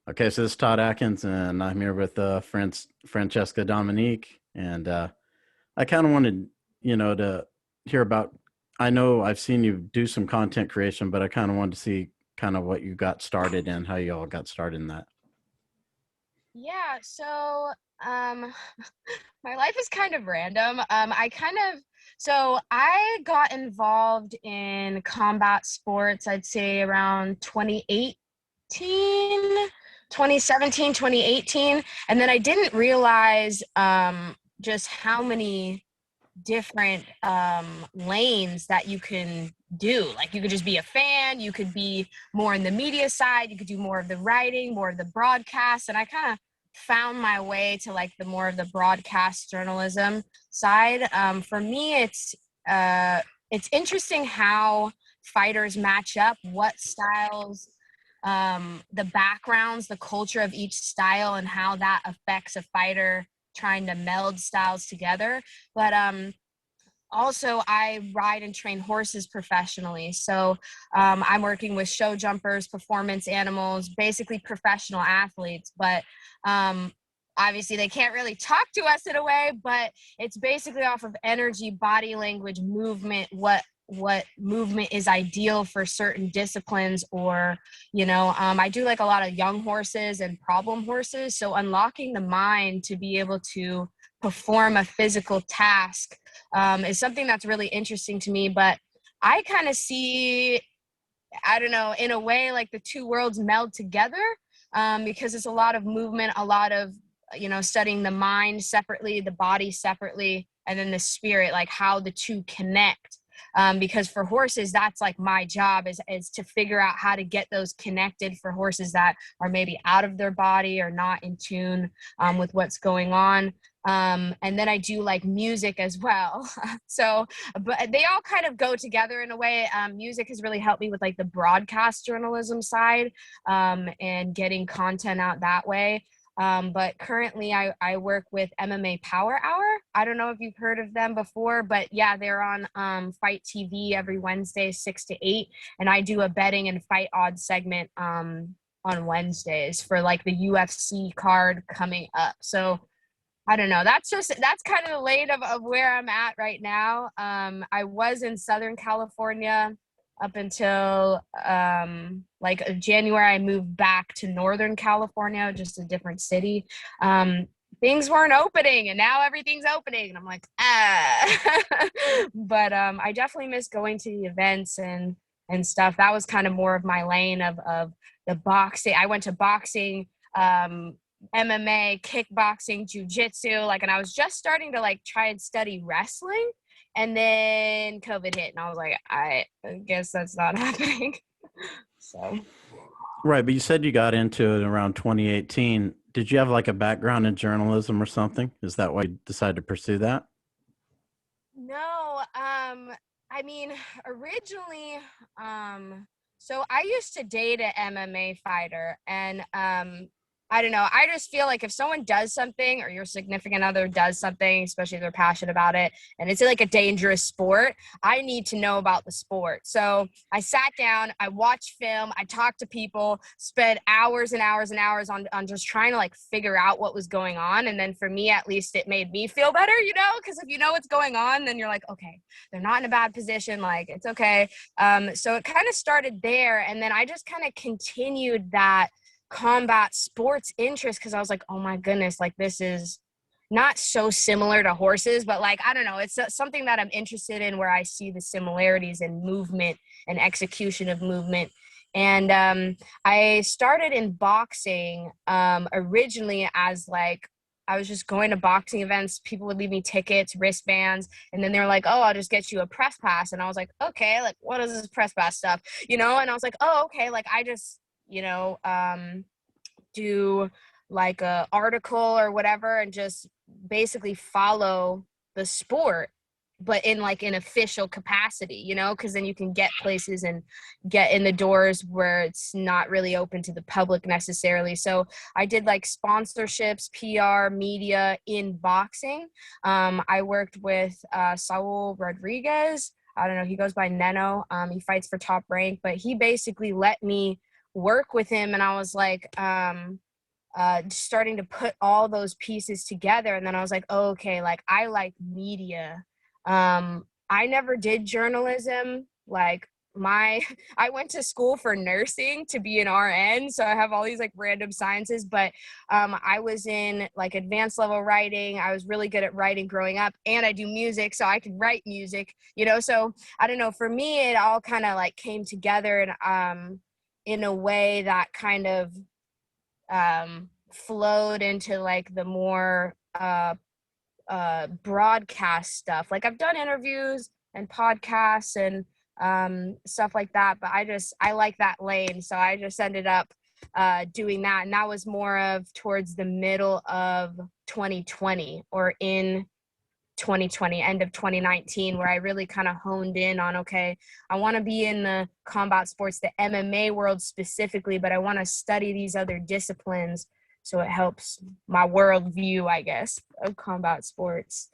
Okay, so this is Todd Atkins, and I'm here with Francesca Dominique, and I kind of wanted, to hear about. I know I've seen you do some content creation, but I kind of wanted to see kind of what you got started and how you all got started in that. Yeah, so um my life is kind of random. I got involved in combat sports, I'd say around 2017, 2018, and then I didn't realize just how many different lanes that you can do. Like you could just be a fan, you could be more in the media side, you could do more of the writing, more of the broadcast, and I kind of found my way to like the more of the broadcast journalism side. For me, it's interesting how fighters match up, what styles, the backgrounds, the culture of each style, and how that affects a fighter trying to meld styles together. But also I ride and train horses professionally. So I'm working with show jumpers, performance animals, basically professional athletes. But obviously they can't really talk to us in a way, but it's basically off of energy, body language, movement, what movement is ideal for certain disciplines. Or I do like a lot of young horses and problem horses, so unlocking the mind to be able to perform a physical task is something that's really interesting to me. But I kind of see, I don't know, in a way, like the two worlds meld together, because it's a lot of movement, a lot of, studying the mind separately, the body separately, and then the spirit, like how the two connect. Because for horses, that's like my job is to figure out how to get those connected for horses that are maybe out of their body or not in tune with what's going on. And then I do like music as well. So, but they all kind of go together in a way. Music has really helped me with like the broadcast journalism side, and getting content out that way. But currently I work with MMA Power Hour. I don't know if you've heard of them before, but yeah, they're on Fight TV every Wednesday, 6 to 8. And I do a betting and fight odds segment on Wednesdays for like the UFC card coming up. So I don't know. That's kind of the lane of where I'm at right now. I was in Southern California up until like January. I moved back to Northern California, just a different city. Things weren't opening, and now everything's opening, and I'm like, ah. But I definitely miss going to the events and stuff. That was kind of more of my lane of the boxing. I went to boxing. MMA, kickboxing, jujitsu, like, and I was just starting to like try and study wrestling, and then COVID hit, and I was like, I guess that's not happening. So Right, but you said you got into it around 2018. Did you have like a background in journalism or something? Is that why you decided to pursue that? no, I mean, originally, so I used to date an MMA fighter, and I don't know. I just feel like if someone does something or your significant other does something, especially if they're passionate about it, and it's like a dangerous sport, I need to know about the sport. So I sat down, I watched film, I talked to people, spent hours and hours and hours on just trying to like figure out what was going on. And then for me, at least, it made me feel better, because if you know what's going on, then you're like, okay, they're not in a bad position, like it's okay. So it kind of started there, and then I just kind of continued that combat sports interest because I was like, oh my goodness, like this is not so similar to horses, but like, I don't know, it's something that I'm interested in where I see the similarities in movement and execution of movement. And I started in boxing originally as like, I was just going to boxing events. People would leave me tickets, wristbands, and then they were like, "Oh, I'll just get you a press pass." And I was like, "Okay, like what is this press pass stuff?" And I was like, "Oh, okay, like I just you know, do like a article or whatever and just basically follow the sport, but in like an official capacity, because then you can get places and get in the doors where it's not really open to the public necessarily. So I did like sponsorships, PR, media in boxing. I worked with Saul Rodriguez. I don't know, he goes by Neno. He fights for Top Rank, but he basically let me work with him, and I was like, starting to put all those pieces together. And then I was like, oh, okay, like I like media. I never did journalism. Like I went to school for nursing to be an RN. So I have all these like random sciences, but I was in like advanced level writing. I was really good at writing growing up, and I do music. So I could write music, so I don't know, for me, it all kind of like came together, and in a way that kind of flowed into like the more broadcast stuff. Like I've done interviews and podcasts and stuff like that, but I like that lane, so I just ended up doing that, and that was more of towards the middle of 2020 or in 2020, end of 2019, where I really kind of honed in on, okay, I want to be in the combat sports, the MMA world specifically, but I want to study these other disciplines so it helps my worldview, I guess, of combat sports.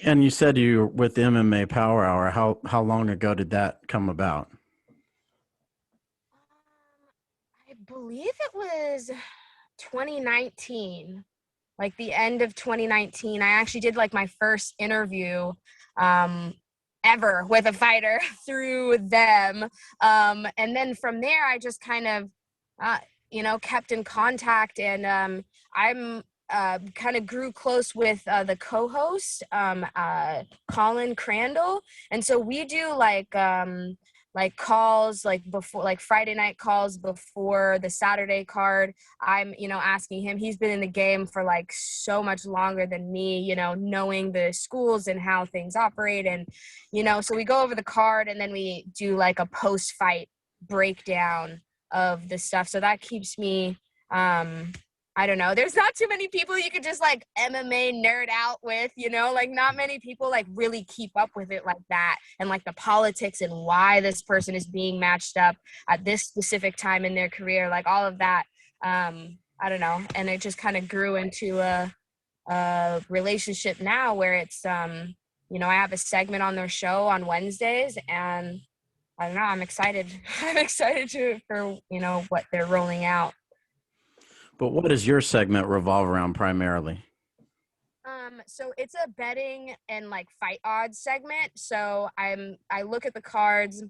And you said you were with MMA Power Hour. How long ago did that come about? I believe it was 2019, like the end of 2019. I actually did like my first interview um, ever with a fighter through them. And then from there, I just kind of, kept in contact, and I'm kind of grew close with the co-host, Colin Crandall. And so we do like calls like before, like Friday night calls before the Saturday card. I'm, asking him, he's been in the game for like so much longer than me, knowing the schools and how things operate. And, so we go over the card, and then we do like a post-fight breakdown of the stuff. So that keeps me, I don't know, there's not too many people you could just like MMA nerd out with, like not many people like really keep up with it like that, and like the politics and why this person is being matched up at this specific time in their career, like all of that. I don't know, and it just kind of grew into a relationship now where it's I have a segment on their show on Wednesdays, and I don't know, I'm excited. I'm excited for what they're rolling out. But what does your segment revolve around primarily? So it's a betting and like fight odds segment. So I look at the cards.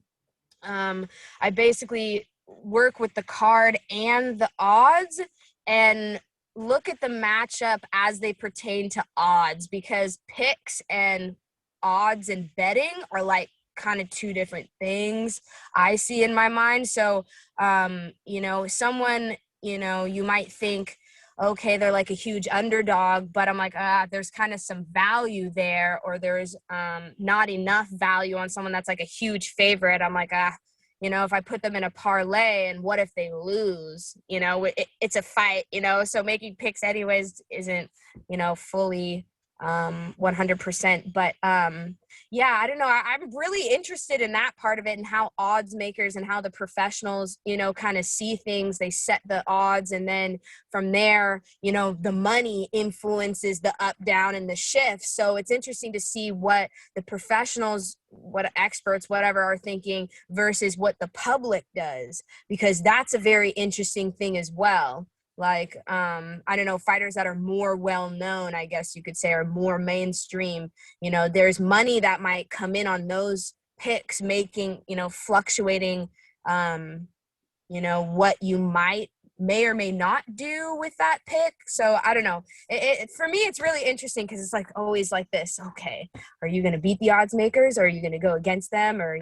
I basically work with the card and the odds, and look at the matchup as they pertain to odds, because picks and odds and betting are like kind of two different things I see in my mind. So, someone, you might think, okay, they're like a huge underdog, but I'm like, there's kind of some value there, or there's not enough value on someone that's like a huge favorite. I'm like, if I put them in a parlay, and what if they lose? It's a fight, so making picks anyways isn't, fully 100%. But yeah, I don't know. I'm really interested in that part of it, and how odds makers and how the professionals, kind of see things. They set the odds, and then from there, the money influences the up, down, and the shift. So it's interesting to see what the professionals, what experts, whatever, are thinking versus what the public does, because that's a very interesting thing as well. Like, I don't know, fighters that are more well known, I guess you could say, are more mainstream, there's money that might come in on those picks, making, fluctuating, what you may or may not do with that pick. So I don't know. For me, it's really interesting, because it's like always like this. Okay, are you going to beat the odds makers, or are you going to go against them, or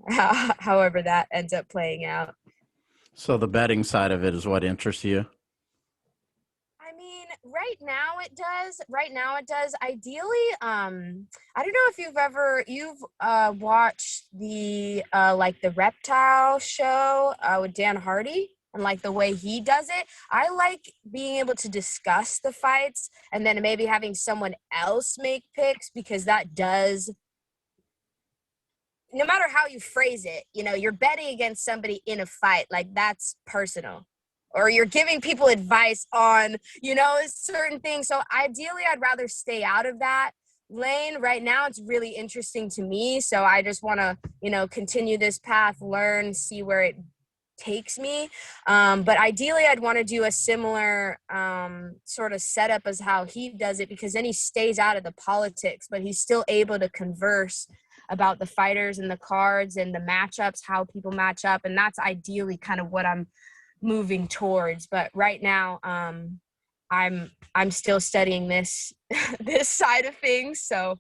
however that ends up playing out. So the betting side of it is what interests you. I mean, right now it does. Right now it does. Ideally, I don't know if you've watched the like the reptile show with Dan Hardy, and like the way he does it. I like being able to discuss the fights, and then maybe having someone else make picks, because that does, no matter how you phrase it, you're betting against somebody in a fight, like that's personal. Or you're giving people advice on, certain things. So ideally, I'd rather stay out of that lane. Right now, it's really interesting to me. So I just want to, continue this path, learn, see where it takes me. But ideally, I'd want to do a similar sort of setup as how he does it, because then he stays out of the politics, but he's still able to converse about the fighters and the cards and the matchups, how people match up. And that's ideally kind of what I'm moving towards. But right now, I'm still studying this this side of things. So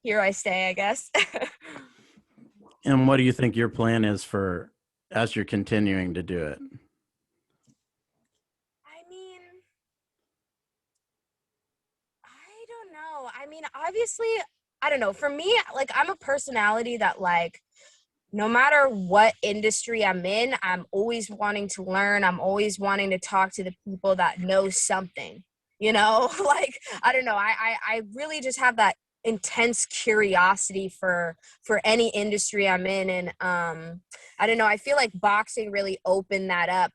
here I stay, I guess. And what do you think your plan is for as you're continuing to do it? I mean, I don't know. I mean, obviously, I don't know. For me, like, I'm a personality that, like, no matter what industry I'm in, I'm always wanting to learn. I'm always wanting to talk to the people that know something, you know? Like, I don't know. I really just have that intense curiosity for any industry I'm in. And I don't know. I feel like boxing really opened that up,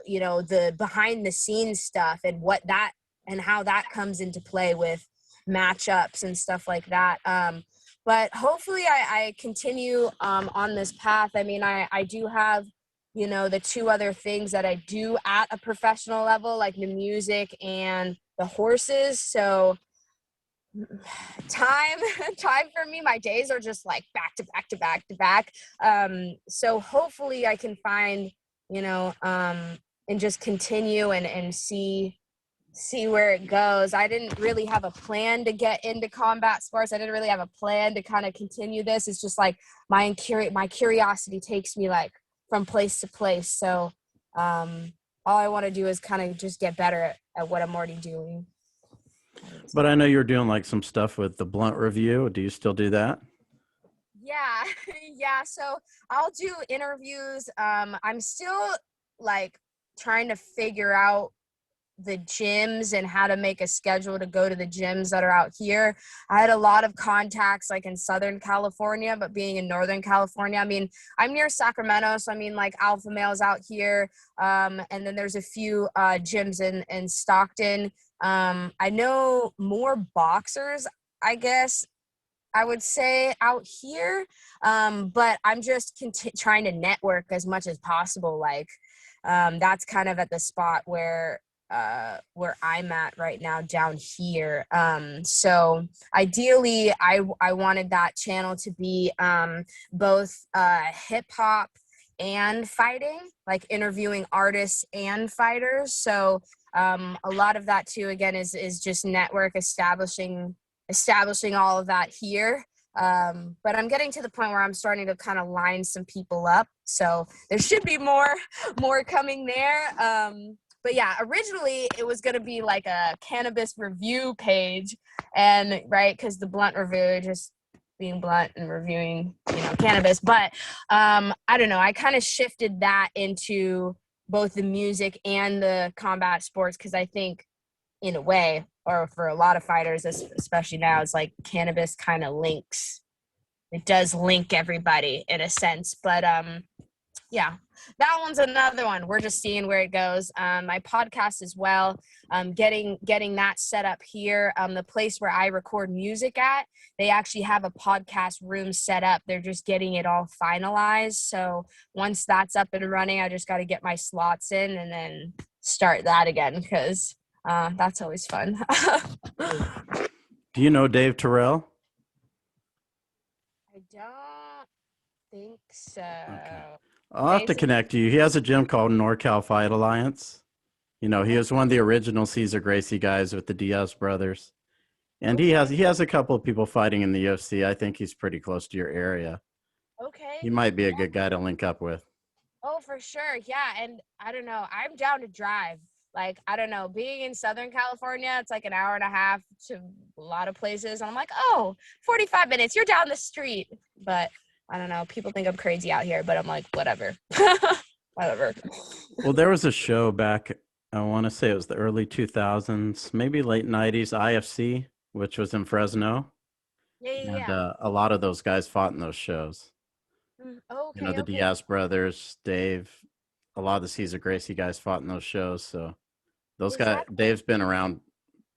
you know, the behind the scenes stuff and what that and how that comes into play with matchups and stuff like that. But hopefully I continue on this path. I mean, I do have, you know, the two other things that I do at a professional level, like the music and the horses. So time time for me, my days are just like back to back to back to back. So hopefully I can find, you know, and just continue and see where it goes. I didn't really have a plan to get into combat sports. I didn't really have a plan to kind of continue this. It's just like my curiosity takes me like from place to place. So all I want to do is kind of just get better at what I'm already doing. But I know you're doing like some stuff with the blunt review. Do you still do that? Yeah, yeah. So I'll do interviews. I'm still like trying to figure out the gyms and how to make a schedule to go to the gyms that are out here. I had a lot of contacts like in Southern California, but being in Northern California, I mean, I'm near Sacramento, so I mean like Alpha Male's out here. And then there's a few gyms in Stockton. I know more boxers, I guess I would say, out here. But I'm just trying to network as much as possible. Like that's kind of at the spot where I'm at right now down here. So ideally I wanted that channel to be both hip hop and fighting, like interviewing artists and fighters. So a lot of that too, again, is just network establishing all of that here. But I'm getting to the point where I'm starting to kind of line some people up. So there should be more coming there. But yeah, originally it was going to be like a cannabis review page, and right, because the blunt review, just being blunt and reviewing, you know, cannabis. But I don't know, I kind of shifted that into both the music and the combat sports, because I think in a way, or for a lot of fighters, especially now, it's like cannabis kind of links. It does link everybody in a sense, but yeah, that one's another one. We're just seeing where it goes. My podcast as well, getting that set up here. The place where I record music at, they actually have a podcast room set up. They're just getting it all finalized. So once that's up and running, I just got to get my slots in and then start that again, because that's always fun. Do you know Dave Terrell? I don't think so. Okay. I'll have to Jason? connect you. He has a gym called Norcal Fight Alliance. You know, he was one of the original Cesar Gracie guys with the Diaz brothers. And Okay. he has a couple of people fighting in the UFC. I think he's pretty close to your area. Okay. He might be a Yeah. good guy to link up with. Oh, for sure. Yeah. And I don't know. I'm down to drive. Like, I don't know. Being in Southern California, it's like an hour and a half to a lot of places. And I'm like, oh, 45 minutes. You're down the street. But I don't know. People think I'm crazy out here, but I'm like, whatever. Whatever. Well, there was a show back, I want to say it was the early 2000s, maybe late 90s, IFC, which was in Fresno. Yeah, yeah, And yeah. a lot of those guys fought in those shows. You know, Okay, the okay. Diaz brothers, Dave, a lot of the Cesar Gracie guys fought in those shows. So those Is guys, that Dave's been around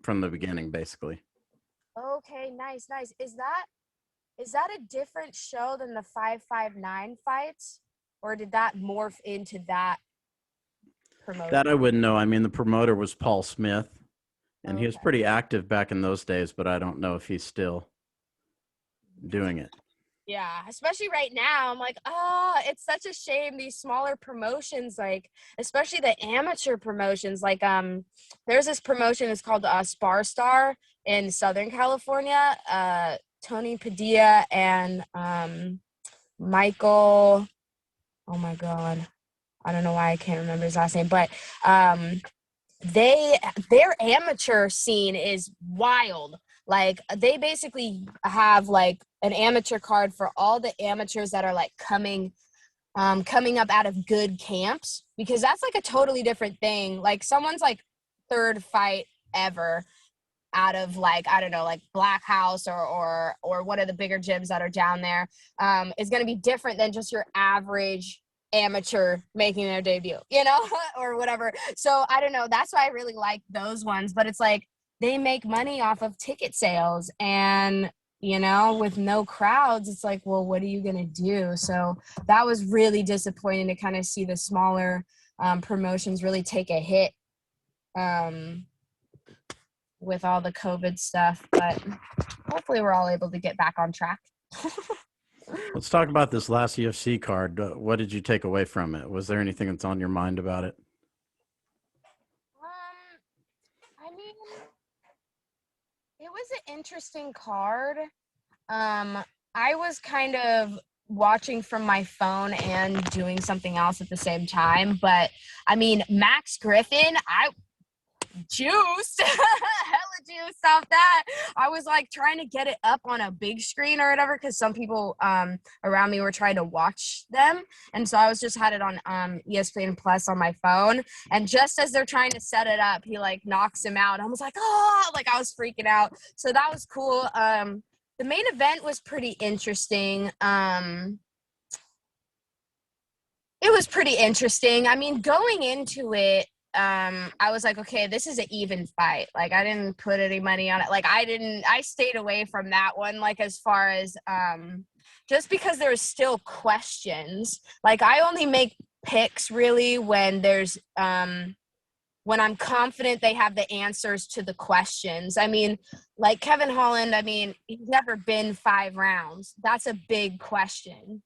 from the beginning, basically. okay? Nice, nice. Is that a different show than the 559 fights? or did that morph into that promotion? That I wouldn't know. I mean, the promoter was Paul Smith, and he was Okay. pretty active back in those days, but I don't know if he's still doing it. Yeah, especially right now. I'm like, oh, it's such a shame these smaller promotions, like especially the amateur promotions. Like, there's this promotion. It's called Sparstar in Southern California. Tony Padilla and Michael. Oh my God, I don't know why I can't remember his last name, but um, their amateur scene is wild. Like they basically have like an amateur card for all the amateurs that are like coming up out of good camps, because that's like a totally different thing. Like someone's like third fight ever out of like, I don't know, like Black House or one of the bigger gyms that are down there, is going to be different than just your average amateur making their debut, you know, or whatever. So I don't know. That's why I really like those ones. But it's like they make money off of ticket sales, and you know, with no crowds, it's like, well, what are you gonna do? So that was really disappointing to kind of see the smaller promotions really take a hit with all the COVID stuff. But hopefully, we're all able to get back on track. Let's talk about this last UFC card. What did you take away from it? Was there anything that's on your mind about it? I mean, it was an interesting card. I was kind of watching from my phone and doing something else at the same time. But I mean, Max Griffin, I juiced, hella juiced off that. I was like trying to get it up on a big screen or whatever, because some people around me were trying to watch them, and so I was just had it on ESPN Plus on my phone. And just as they're trying to set it up, he like knocks him out. I was like, oh, like I was freaking out. So that was cool. The main event was pretty interesting. It was pretty interesting. I mean, going into it, I was like, okay, this is an even fight. Like I didn't put any money on it. Like I stayed away from that one, like as far as just because there's still questions. Like I only make picks really when there's when I'm confident they have the answers to the questions. I mean, like Kevin Holland, I mean, he's never been 5 rounds. That's a big question.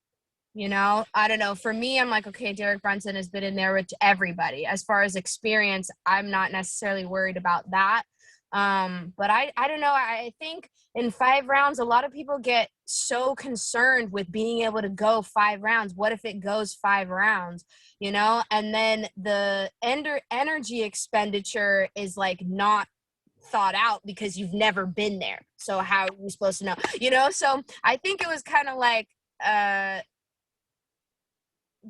You know, I don't know. For me, I'm like, okay, Derek Brunson has been in there with everybody. As far as experience, I'm not necessarily worried about that. But I don't know. I think in 5 rounds, a lot of people get so concerned with being able to go 5 rounds. What if it goes 5 rounds, you know? And then the energy expenditure is like not thought out because you've never been there. So how are you supposed to know, you know? So I think it was kind of like,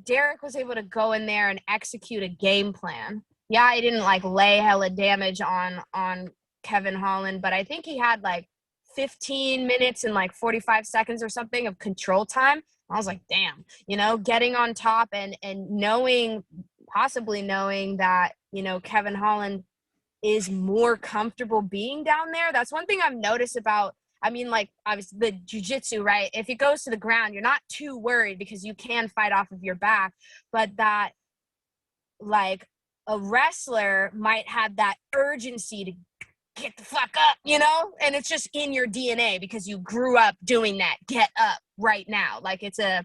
Derek was able to go in there and execute a game plan. Yeah, he didn't like lay hella damage on Kevin Holland, but I think he had like 15 minutes and like 45 seconds or something of control time. I was like, damn, you know, getting on top and knowing, possibly knowing that, you know, Kevin Holland is more comfortable being down there. That's one thing I've noticed about, I mean, like obviously the jujitsu, right? If it goes to the ground, you're not too worried because you can fight off of your back. But that, like, a wrestler might have that urgency to get the fuck up, you know? And it's just in your DNA because you grew up doing that. Get up right now. Like it's a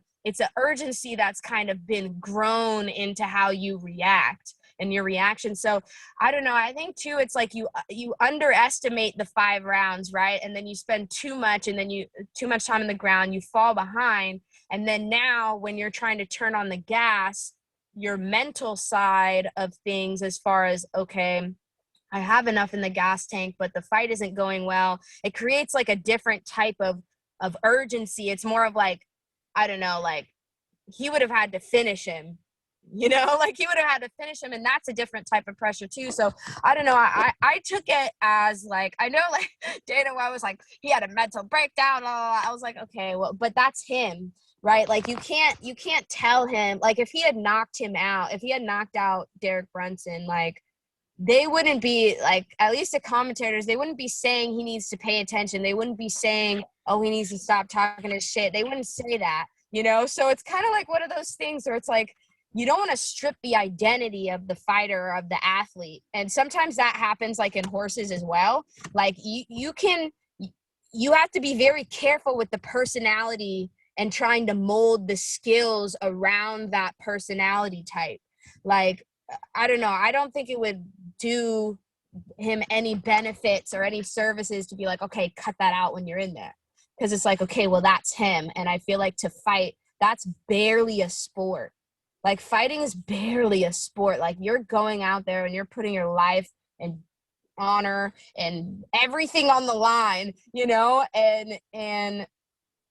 urgency that's kind of been grown into how you react and your reaction. So I don't know. I think too, it's like you underestimate the 5 rounds, right? And then you spend too much time on the ground, you fall behind. And then now when you're trying to turn on the gas, your mental side of things, as far as, okay, I have enough in the gas tank, but the fight isn't going well. It creates like a different type of urgency. It's more of like, I don't know, like he would have had to finish him, you know, like he would have had to finish him. And that's a different type of pressure too. So I don't know. I took it as like, I know like Dana White was like, he had a mental breakdown. I was like, okay, well, but that's him, right? Like you can't tell him, like if he had knocked him out, if he had knocked out Derek Brunson, like they wouldn't be like, at least the commentators, they wouldn't be saying he needs to pay attention. They wouldn't be saying, oh, he needs to stop talking his shit. They wouldn't say that. you know? So it's kind of like one of those things where it's like, you don't want to strip the identity of the fighter or of the athlete. And sometimes that happens like in horses as well. Like you have to be very careful with the personality and trying to mold the skills around that personality type. Like, I don't know. I don't think it would do him any benefits or any services to be like, okay, cut that out when you're in there. Because it's like, okay, well, that's him. And I feel like to fight, that's barely a sport. Like fighting is barely a sport. Like you're going out there and you're putting your life and honor and everything on the line, you know, and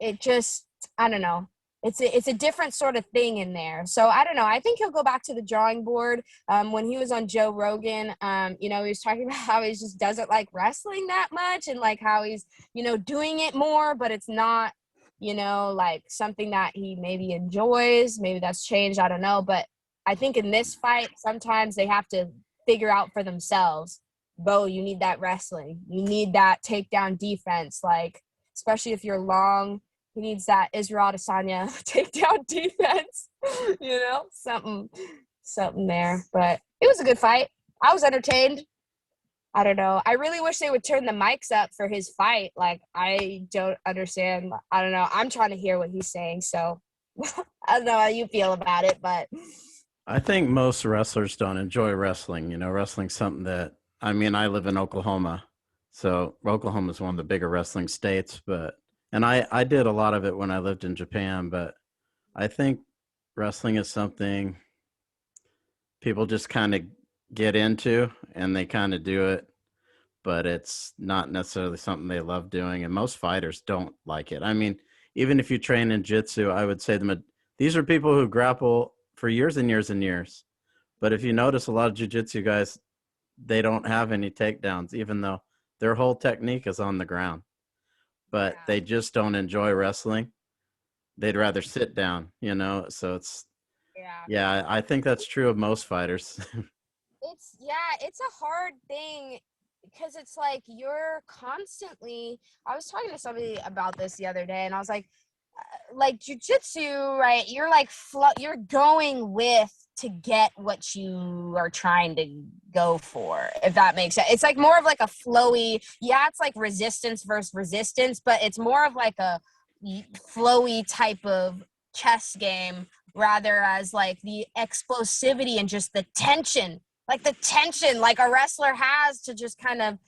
it just, I don't know. It's a different sort of thing in there. So I don't know. I think he'll go back to the drawing board. When he was on Joe Rogan, you know, he was talking about how he just doesn't like wrestling that much and like how he's, you know, doing it more, but it's not, you know, like something that he maybe enjoys. Maybe that's changed. I don't know. But I think in this fight, sometimes they have to figure out for themselves, Bo, you need that wrestling. You need that takedown defense. Like, especially if you're long, he needs that Israel Adesanya takedown defense, you know, something there. But it was a good fight. I was entertained. I don't know. I really wish they would turn the mics up for his fight. Like, I don't understand. I don't know. I'm trying to hear what he's saying. So I don't know how you feel about it, but I think most wrestlers don't enjoy wrestling. You know, wrestling's something that, I mean, I live in Oklahoma. So Oklahoma is one of the bigger wrestling states, and I did a lot of it when I lived in Japan, but I think wrestling is something people just kind of get into and they kind of do it, but it's not necessarily something they love doing. And most fighters don't like it. I mean, even if you train in jiu-jitsu, I would say these are people who grapple for years and years and years. But if you notice, a lot of jiu-jitsu guys, they don't have any takedowns, even though their whole technique is on the ground. But yeah. they just don't enjoy wrestling. They'd rather sit down, you know? So Yeah. yeah, I think that's true of most fighters. It's a hard thing because it's like you're constantly. I was talking to somebody about this the other day, and I was like jujitsu, right? You're like you're going with to get what you are trying to go for, if that makes sense. It's like more of like a flowy, yeah, it's like resistance versus resistance, but it's more of like a flowy type of chess game rather as like the explosivity and just the tension, like a wrestler has to just kind of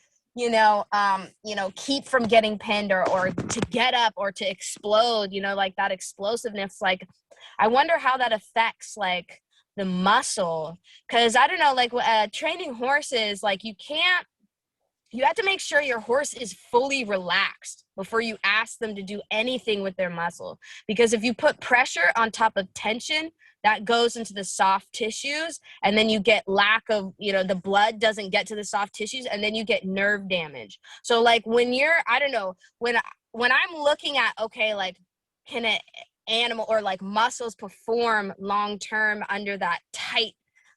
keep from getting pinned or to get up or to explode, you know, like that explosiveness. Like, I wonder how that affects like the muscle. Cause I don't know, like training horses, like you have to make sure your horse is fully relaxed before you ask them to do anything with their muscle. Because if you put pressure on top of tension, that goes into the soft tissues, and then you get lack of, the blood doesn't get to the soft tissues, and then you get nerve damage. So like when I don't know, when I'm looking at, okay, like can an animal or like muscles perform long term under that tight,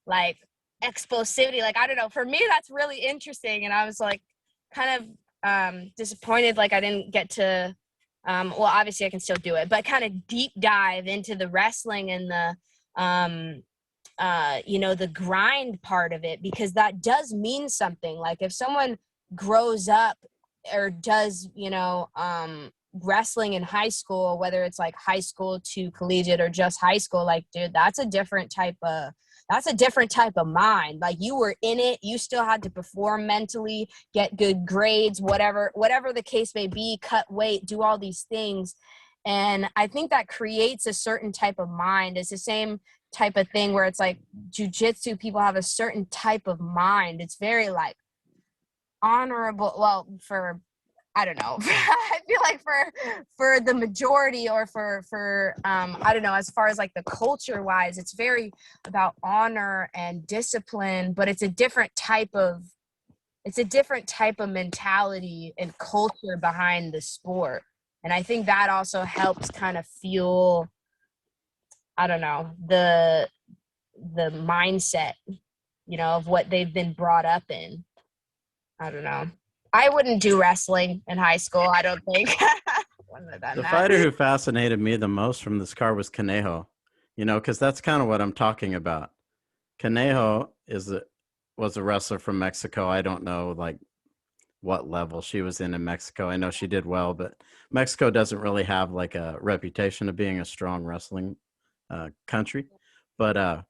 like explosivity, like I don't know, for me that's really interesting. And I was like kind of disappointed like I didn't get to well, obviously I can still do it, but kind of deep dive into the wrestling and the grind part of it, because that does mean something. Like if someone grows up or does wrestling in high school, whether it's like high school to collegiate or just high school, like dude, that's a different type of mind. Like you were in it, you still had to perform mentally, get good grades, whatever the case may be, cut weight, do all these things. And I think that creates a certain type of mind. It's the same type of thing where it's like jujitsu, people have a certain type of mind. It's very like honorable. Well, for I don't know. I feel like for the majority, or for I don't know, as far as like the culture wise, it's very about honor and discipline, but it's a different type of mentality and culture behind the sport. And I think that also helps kind of fuel, I don't know, the mindset, of what they've been brought up in. I don't know. I wouldn't do wrestling in high school, I don't think. than The that. fighter who fascinated me the most from this card was Kanejo, because that's kind of what I'm talking about. Kanejo was a wrestler from Mexico. I don't know like what level she was in Mexico. I know she did well, but Mexico doesn't really have like a reputation of being a strong wrestling country. But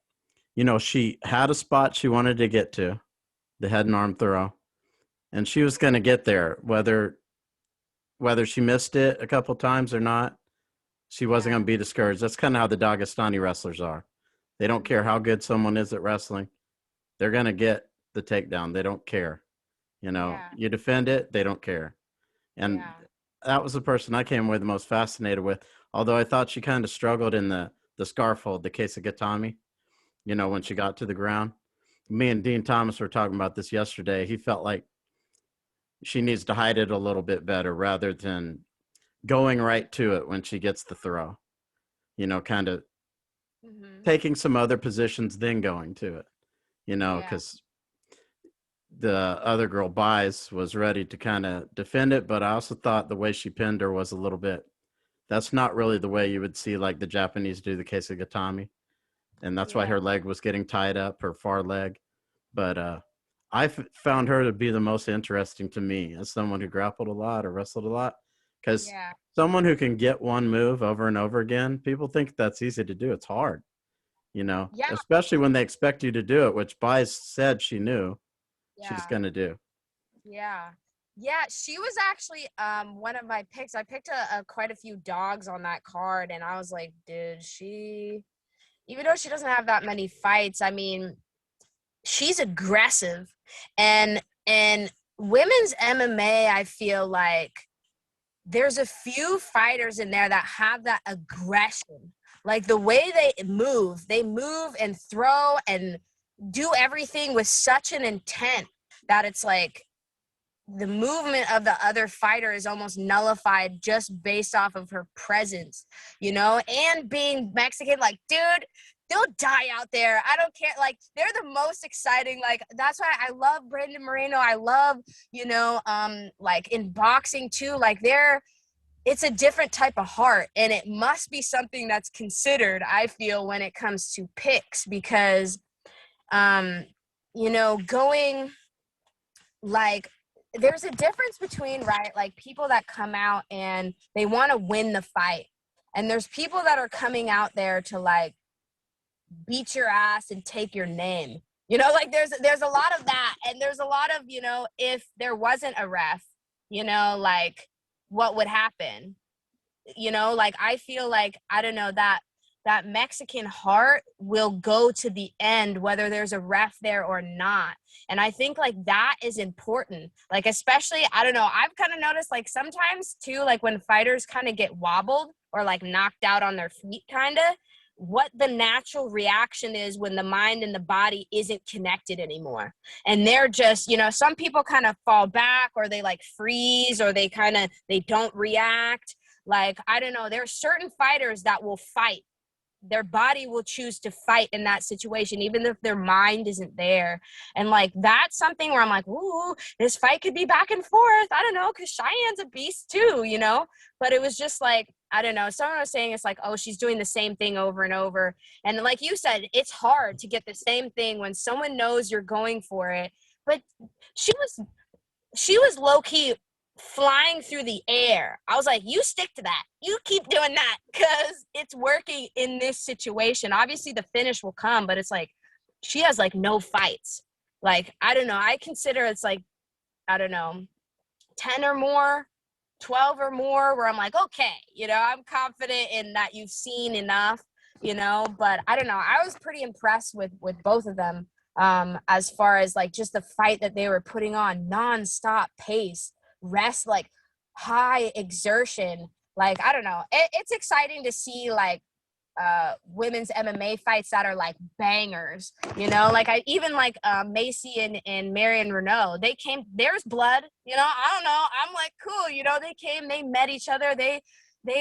she had a spot she wanted to get to, the head and arm throw, and she was going to get there, whether she missed it a couple times or not. She wasn't Yeah. going to be discouraged. That's kind of how the Dagestani wrestlers are. They don't care how good someone is at wrestling. They're going to get the takedown. They don't care. Yeah. You defend it, they don't care. And Yeah. that was the person I came away the most fascinated with. Although I thought she kind of struggled in the scarf hold, the case of Gatami, when she got to the ground. Me and Dean Thomas were talking about this yesterday. He felt like she needs to hide it a little bit better rather than going right to it when she gets the throw. Kind of Hmm. taking some other positions, then going to it, Yeah. because the other girl buys was ready to kind of defend it, but I also thought the way she pinned her was a little bit. That's not really the way you would see like the Japanese do the case of Gatami, and that's why Yeah. her leg was getting tied up, her far leg. But found her to be the most interesting to me as someone who grappled a lot or wrestled a lot, because Yeah. someone who can get one move over and over again, people think that's easy to do. It's hard, Yeah. especially when they expect you to do it, which Bai said she knew she was Yeah. going to do. Yeah. Yeah, she was actually one of my picks. I picked a quite a few dogs on that card, and I was like, did she, even though she doesn't have that many fights, I mean, she's aggressive. And women's MMA, I feel like there's a few fighters in there that have that aggression. Like the way they move and throw and do everything with such an intent that it's like the movement of the other fighter is almost nullified just based off of her presence, and being Mexican, like, dude, they'll die out there. I don't care. Like, they're the most exciting. Like, that's why I love Brandon Moreno. I love, like in boxing too, like it's a different type of heart, and it must be something that's considered, I feel, when it comes to picks, because, um, going like there's a difference between, right, like people that come out and they want to win the fight, and there's people that are coming out there to like beat your ass and take your name, like there's a lot of that, and there's a lot of, if there wasn't a ref, like what would happen, like I feel like, I don't know, that Mexican heart will go to the end whether there's a ref there or not. And I think like that is important, like especially, I don't know, I've kind of noticed like sometimes too, like when fighters kind of get wobbled or like knocked out on their feet, kind of what the natural reaction is when the mind and the body isn't connected anymore, and they're just, some people kind of fall back, or they like freeze, or they don't react. Like, I don't know, there are certain fighters that will fight. Their body will choose to fight in that situation, even if their mind isn't there. And like, that's something where I'm like, ooh, this fight could be back and forth. I don't know, because Cheyenne's a beast too, But it was just like, I don't know. Someone was saying it's like, oh, she's doing the same thing over and over. And like you said, it's hard to get the same thing when someone knows you're going for it. But she was she was low key flying through the air. I was like, you stick to that. You keep doing that, because it's working in this situation. Obviously, the finish will come, but it's like she has like no fights. Like, I don't know. I consider it's like, I don't know, 10 or more, 12 or more, where I'm like, okay, I'm confident in that you've seen enough, but I don't know. I was pretty impressed with both of them, as far as like just the fight that they were putting on, nonstop pace, rest, like high exertion. Like, I don't know. It's exciting to see like women's MMA fights that are like bangers, like I even like Macy and Marion Renault, they came, there's blood, I don't know, I'm like, cool, they came, they met each other, they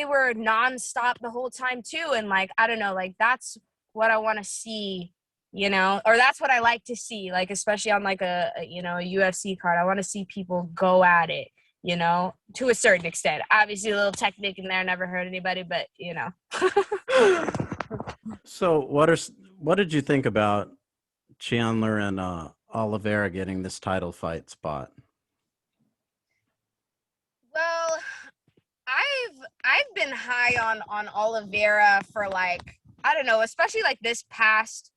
were nonstop the whole time too, and like, I don't know, like that's what I want to see, or that's what I like to see, like especially on like a UFC card. I want to see people go at it, you know, to a certain extent. Obviously, a little technique in there never hurt anybody, but, you know. So what did you think about Chandler and Oliveira getting this title fight spot? Well, I've been high on Oliveira for like, I don't know, especially like this past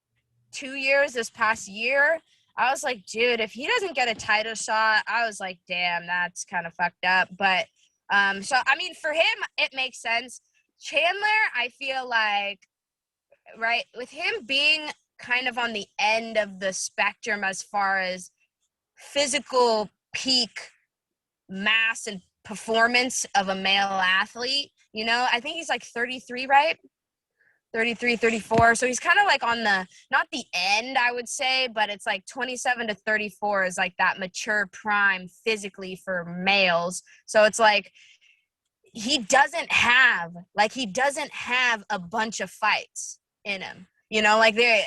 2 years, this past year. I was like, dude, if he doesn't get a title shot, I was like, damn, that's kind of fucked up. But so I mean, for him, it makes sense. Chandler, I feel like, right, with him being kind of on the end of the spectrum as far as physical peak mass and performance of a male athlete, you know, I think he's like 33, right? 33, 34. So he's kind of like on the, not the end, I would say, but it's like 27 to 34 is like that mature prime physically for males. So it's like he doesn't have a bunch of fights in him, you know, like they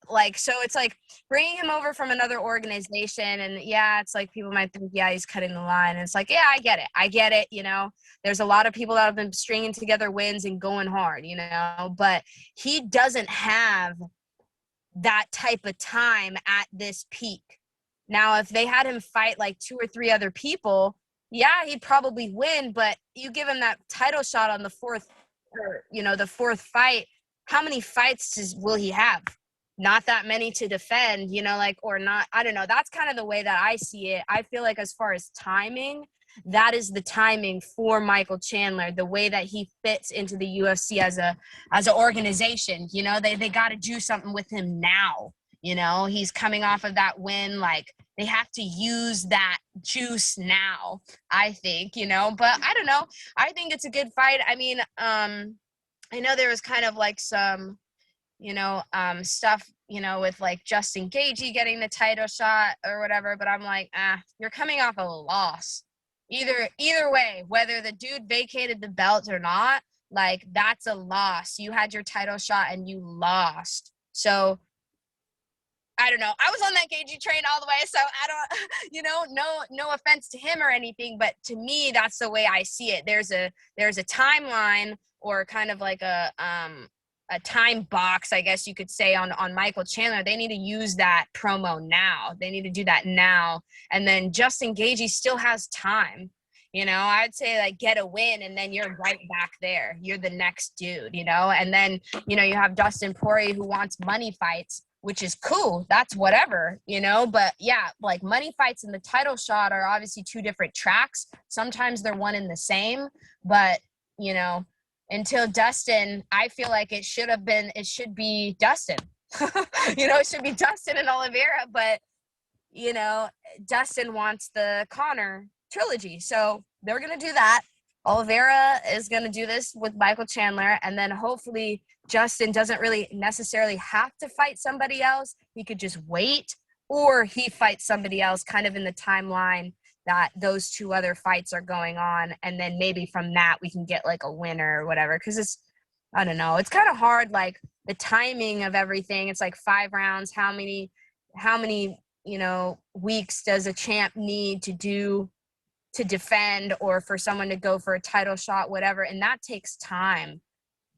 like, so it's like bringing him over from another organization, and yeah, it's like people might think, yeah, he's cutting the line, and it's like, yeah, I get it, you know, there's a lot of people that have been stringing together wins and going hard, you know, but he doesn't have that type of time at this peak. Now, if they had him fight like 2 or 3 other people, yeah, he'd probably win, but you give him that title shot on the fourth, or, you know, the fourth fight, how many fights will he have? Not that many to defend, you know, like, or not, I don't know. That's kind of the way that I see it. I feel like as far as timing, that is the timing for Michael Chandler, the way that he fits into the UFC as an organization. You know, they got to do something with him now. You know, he's coming off of that win. Like, they have to use that juice now, I think, you know, but I don't know. I think it's a good fight. I mean, I know there was kind of like some, you know, stuff, you know, with like Justin Gaethje getting the title shot or whatever, but I'm like, you're coming off a loss. Either way, whether the dude vacated the belt or not, like, that's a loss. You had your title shot and you lost. So I don't know. I was on that Gaethje train all the way, so I don't, you know, no offense to him or anything, but to me, that's the way I see it. There's a timeline, or kind of like a time box, I guess you could say, on Michael Chandler. They need to use that promo now. They need to do that now. And then Justin Gaethje still has time. You know, I'd say like get a win and then you're right back there. You're the next dude, you know? And then, you know, you have Dustin Poirier who wants money fights, which is cool. That's whatever, you know? But yeah, like, money fights and the title shot are obviously two different tracks. Sometimes they're one and the same, but, you know, until Dustin, I feel like it should be Dustin. You know, it should be Dustin and Oliveira, but, you know, Dustin wants the Connor trilogy. So they're going to do that. Oliveira is going to do this with Michael Chandler, and then hopefully Justin doesn't really necessarily have to fight somebody else. He could just wait, or he fights somebody else kind of in the timeline that those two other fights are going on, and then maybe from that we can get like a winner or whatever, because it's, I don't know, it's kind of hard, like the timing of everything. It's like 5 rounds. How many you know, weeks does a champ need to defend, or for someone to go for a title shot, whatever, and that takes time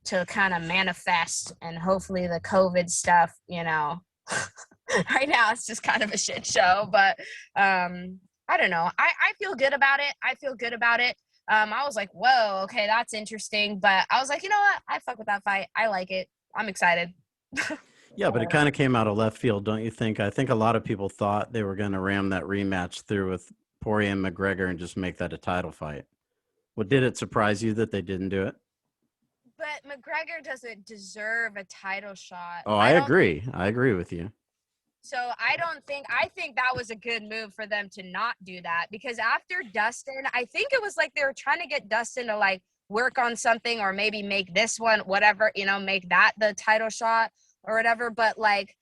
to kind of manifest. And hopefully the COVID stuff, you know, right now it's just kind of a shit show, but I don't know. I feel good about it. I was like, whoa, okay, that's interesting, but I was like, you know what, I fuck with that fight. I like it. I'm excited. Yeah, but it kind of came out of left field, don't you think? I think a lot of people thought they were going to ram that rematch through with Poirier and McGregor and just make that a title fight. Well, did it surprise you that they didn't do it? But McGregor doesn't deserve a title shot. Oh, I agree. I agree with you. So I think that was a good move for them to not do that, because after Dustin, I think it was like they were trying to get Dustin to like work on something, or maybe make this one, whatever, you know, make that the title shot or whatever. But like,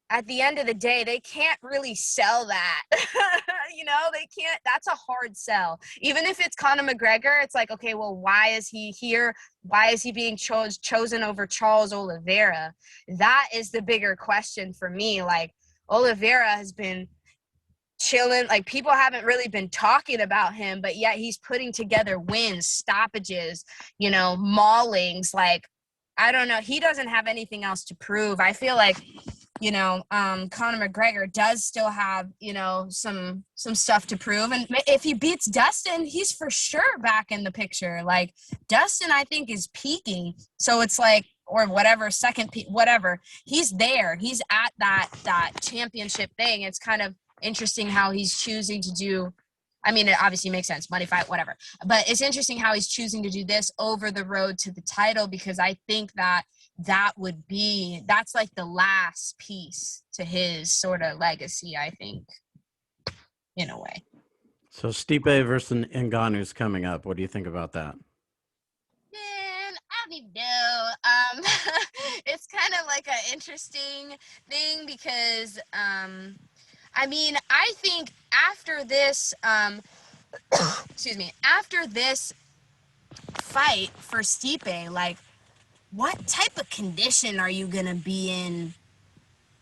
at the end of the day, they can't really sell that. You know, they can't. That's a hard sell. Even if it's Conor McGregor, it's like, okay, well, why is he here? Why is he being chosen over Charles Oliveira? That is the bigger question for me. Like, Oliveira has been chilling. Like, people haven't really been talking about him, but yet he's putting together wins, stoppages, maulings. Like, I don't know. He doesn't have anything else to prove. I feel like, Conor McGregor does still have, some stuff to prove. And if he beats Dustin, he's for sure back in the picture. Like, Dustin, I think, is peaking. So it's like, or whatever, whatever. He's there. He's at that championship thing. It's kind of interesting how he's choosing to do. I mean, it obviously makes sense, money fight, whatever. But it's interesting how he's choosing to do this over the road to the title, because I think that's like the last piece to his sort of legacy, I think, in a way. So Stipe versus Ngannou is coming up. What do you think about that? Man, I don't know. It's kind of like an interesting thing because, I mean, I think after this, excuse me, after this fight for Stipe, like, what type of condition are you going to be in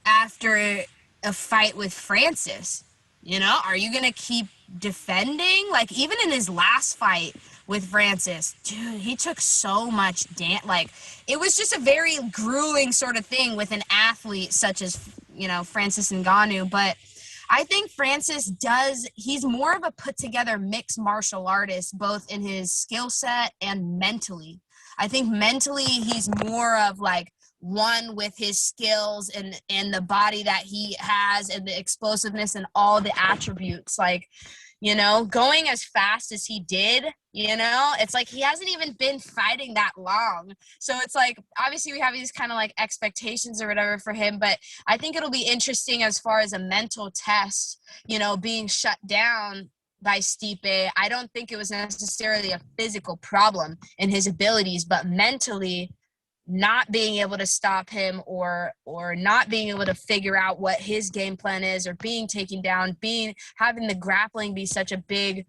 after a fight with Francis? Are you going to keep defending? Like, even in his last fight with Francis, dude, he took so much like, it was just a very grueling sort of thing with an athlete such as, Francis Ngannou. But I think he's more of a put together mixed martial artist, both in his skill set and mentally. I think mentally he's more of like one with his skills and the body that he has and the explosiveness and all the attributes. Like, going as fast as he did, it's like he hasn't even been fighting that long. So it's like, obviously we have these kind of like expectations or whatever for him, but I think it'll be interesting as far as a mental test, being shut down by Stipe. I don't think it was necessarily a physical problem in his abilities, but mentally not being able to stop him or not being able to figure out what his game plan is, or being taken down, having the grappling be such a big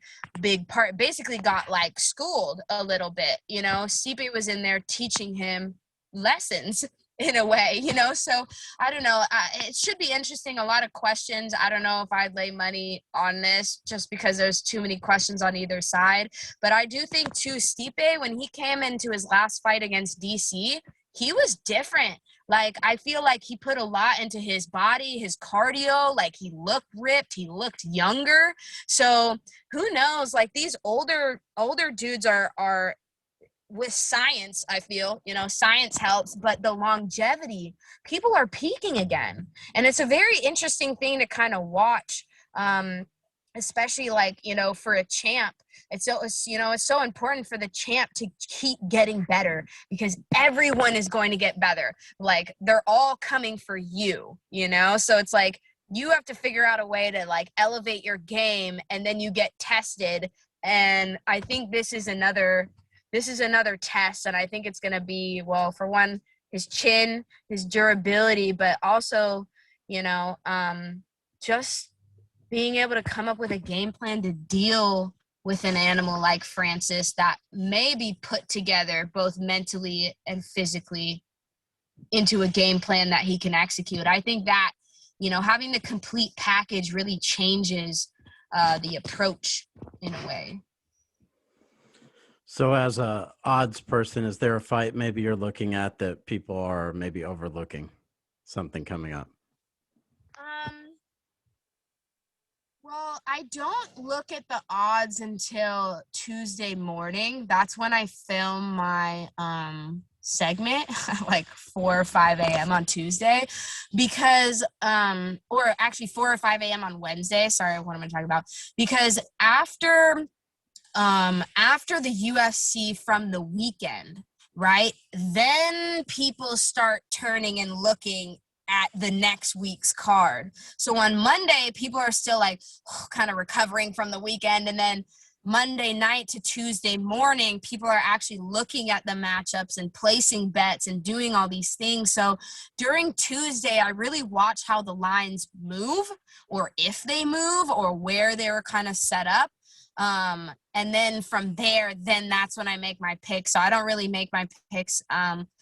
part, basically got like schooled a little bit. Stipe was in there teaching him lessons in a way, so I don't know. It should be interesting. A lot of questions. I don't know if I'd lay money on this just because there's too many questions on either side. But I do think too, Stipe, when he came into his last fight against DC, he was different. Like, I feel like he put a lot into his body, his cardio. Like, he looked ripped, he looked younger. So who knows? Like, these older dudes are with science, I feel, science helps, but the longevity, people are peaking again. And it's a very interesting thing to kind of watch, especially like, for a champ. It's so important for the champ to keep getting better, because everyone is going to get better. Like, they're all coming for you, so it's like, you have to figure out a way to like elevate your game, and then you get tested. And I think this is another test, and I think it's going to be, well, for one, his chin, his durability, but also, just being able to come up with a game plan to deal with an animal like Francis that may be put together both mentally and physically into a game plan that he can execute. I think that, having the complete package really changes the approach in a way. So as a odds person, is there a fight maybe you're looking at that people are maybe overlooking, something coming up? Well, I don't look at the odds until Tuesday morning. That's when I film my segment, like 4 or 5 a.m. on Tuesday, because or actually 4 or 5 a.m. on Wednesday. Sorry, what am I talking about? Because after the UFC from the weekend, right, then people start turning and looking at the next week's card. So on Monday, people are still like kind of recovering from the weekend, and then Monday night to Tuesday morning, people are actually looking at the matchups and placing bets and doing all these things. So during Tuesday, I really watch how the lines move, or if they move, or where they were kind of set up. And then from there, then that's when I make my picks. So I don't really make my picks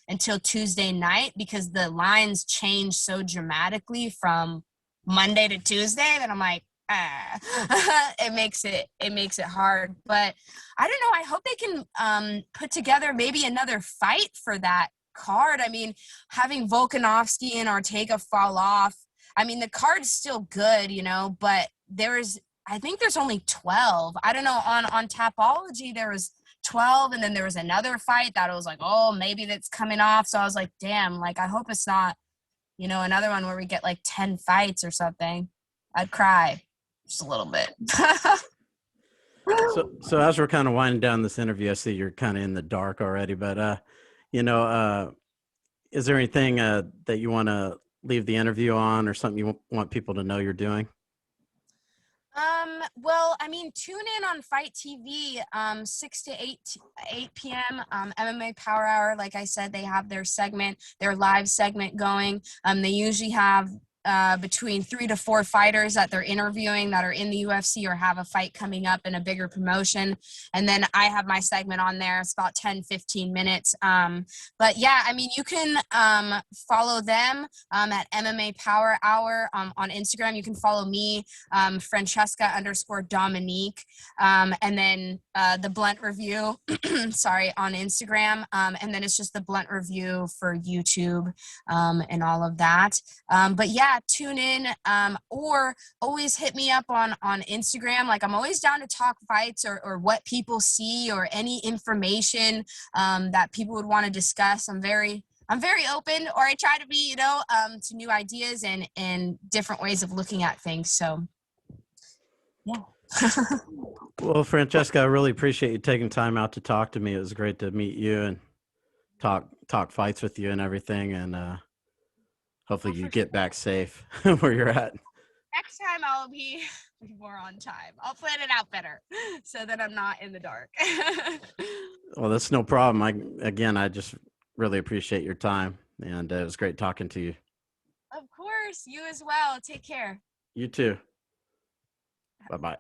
until Tuesday night, because the lines change so dramatically from Monday to Tuesday that I'm like, it makes it hard. But I don't know. I hope they can put together maybe another fight for that card. I mean, having Volkanovski and Ortega fall off. I mean, the card's still good, you know, but I think there's only 12. I don't know. On Tapology, there was 12, and then there was another fight that I was like, oh, maybe that's coming off. So I was like, damn, like, I hope it's not, you know, another one where we get like 10 fights or something. I'd cry just a little bit. So as we're kind of winding down this interview, I see you're kind of in the dark already, but you know, is there anything that you want to leave the interview on, or something you want people to know you're doing? Well, I mean, tune in on Fight TV, 6 to 8 p.m. MMA Power Hour. Like I said, they have their live segment going. They usually have between 3 to 4 fighters that they're interviewing that are in the UFC or have a fight coming up in a bigger promotion. And then I have my segment on there. It's about 10, 15 minutes. But yeah, I mean, you can follow them at MMA Power Hour on Instagram. You can follow me, Francesca _ Dominique, and then the Blunt Review, sorry, on Instagram. And then it's just the Blunt Review for YouTube and all of that. But yeah, tune in, or always hit me up on Instagram. Like, I'm always down to talk fights or what people see or any information that people would want to discuss. I'm very open, or I try to be, you know, to new ideas and different ways of looking at things. So yeah. Well, Francesca, I really appreciate you taking time out to talk to me. It was great to meet you and talk fights with you and everything. And hopefully you get back safe where you're at. Next time I'll be more on time. I'll plan it out better so that I'm not in the dark. Well, that's no problem. I just really appreciate your time, and it was great talking to you. Of course, you as well. Take care. You too. Bye-bye.